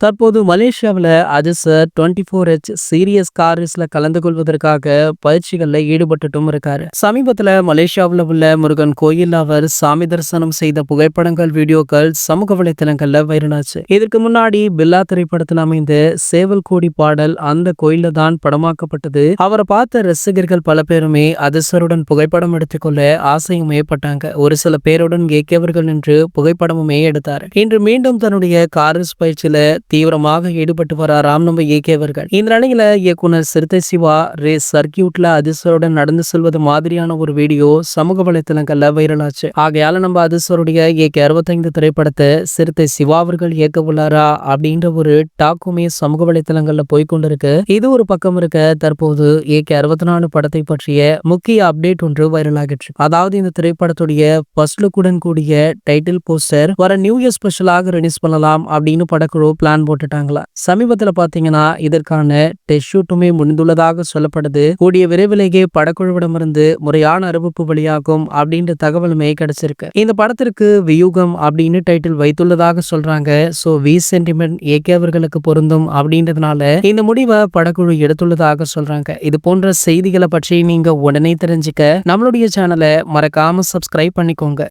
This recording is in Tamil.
தற்போது மலேசியாவுல அதிசர் 24H சீரியஸ் கார் ரேஸ்ல கலந்து கொள்வதற்காக பயிற்சிகள்ல ஈடுபட்டுட்டும் இருக்காரு. சமீபத்துல மலேசியாவுல உள்ள முருகன் கோயில் அவர் சாமி தரிசனம் செய்த புகைப்படங்கள், வீடியோக்கள் சமூக வலைத்தளங்கள்ல வைரலாச்சு. இதற்கு முன்னாடி பில்லா திரைப்படத்தில் அமைந்த சேவல் கோடி பாடல் அந்த கோயில்ல தான் படமாக்கப்பட்டது. அவரை பார்த்த ரசிகர்கள் பல பேருமே அதிசருடன் புகைப்படம் எடுத்துக்கொள்ள ஆசையும் ஏற்பட்டாங்க. ஒரு சில பேருடன் ஏக்கியவர்கள் நின்று புகைப்படமுமே எடுத்தார். இன்று மீண்டும் தன்னுடைய கார் ரேஸ் பயிற்சியில தீவிரமாக ஈடுபட்டு வராராம் நம்ம ஏகேவர்கள். இந்த நிலையில இயக்குனர் சிறுத்தை சிவா ரேஸ் சர்க்கியூட்ல அதிசருடன் நடந்து செல்வது மாதிரியான ஒரு வீடியோ சமூக வலைத்தளங்கள்ல வைரலாச்சு. ஆகையால நம்ம அதிசருடைய ஏகே 65 திரைப்படத்தை சிறுத்தை சிவா அவர்கள் இயக்க உள்ளாரா அப்படின்ற ஒரு டாக்குமே சமூக வலைத்தளங்கள்ல போய்கொண்டிருக்கு. இது ஒரு பக்கம் இருக்க, தற்போது ஏகே 64 படத்தை பற்றிய முக்கிய அப்டேட் ஒன்று வைரலாகிற்று. அதாவது இந்த திரைப்படத்துடைய ஃபர்ஸ்ட் லுக்குடன் கூடிய டைட்டில் போஸ்டர் வர நியூ இயர் ஸ்பெஷலாக ரிலீஸ் பண்ணலாம் அப்படின்னு படக்குழு பிளான் போட்டுட்டாங்களா. சமீபத்துல பாத்தீங்கன்னா இதற்கான டெஸ்ட் ஷூட்டுமே முடிந்துள்ளதாக சொல்லப்படுது. கூடிய விரைவிலேயே படக்குழுவிடமிருந்து முறையான அறிவிப்பு வெளியாகும் அப்படின்ற தகவலுமே கிடைச்சிருக்கு. இந்த படத்திற்கு வியூகம் அப்படின்னு டைட்டில் வைத்துள்ளதாக சொல்றாங்க. சோ வி சென்டிமெண்ட் ஏகே அவர்களுக்கு பொருந்தும் அப்படின்றதுனால இந்த முடிவை படக்குழு எடுத்துள்ளதாக சொல்றாங்க. இது போன்ற செய்திகளை பற்றி நீங்க உடனே தெரிஞ்சுக்க நம்மளுடைய சேனலை மறக்காம சப்ஸ்கிரைப் பண்ணிக்கோங்க.